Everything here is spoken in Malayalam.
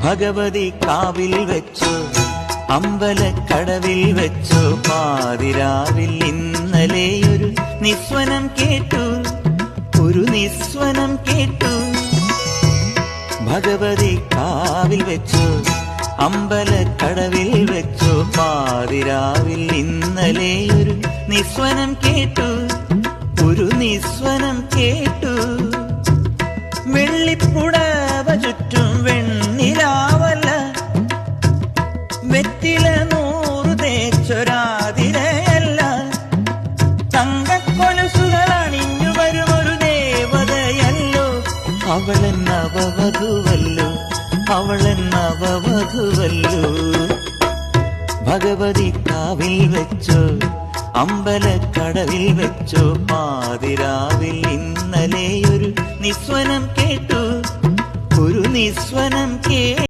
ഭഗവതി കാവിൽ വെച്ചു അമ്പലക്കടവിൽ വെച്ചു പാതിരാവിൽ ഇന്നലെയൊരു നിസ്വനം കേട്ടു, ഒരു നിസ്വനം കേട്ടു. ഭഗവതി കാവിൽ വെച്ചു അമ്പലക്കടവിൽ വെച്ചു പാതിരാവിൽ ഇന്നലെയൊരു നിസ്വനം കേട്ടു, ഒരു നിസ്വനം കേട്ടു. വെള്ളിപ്പുടവ ചുറ്റും വെണ്ണിലാവല്ല, വെറ്റില 100 തേച്ചൊരാതിരയല്ല, തങ്കക്കൊലുസുകൾ അണിഞ്ഞു വരുമൊരു ദേവതയല്ലോ. അവളൻ നവവധുവല്ലോ, അവളൻ നവവധുവല്ലോ. ഭഗവതി കാവിൽ വെച്ചു അമ്പലക്കടവിൽ വെച്ചു പാതിരാവിൽ ഇന്നലെയൊരു നിസ്വനം കേട്ടു, ഒരു നിസ്വനം കേട്ടു.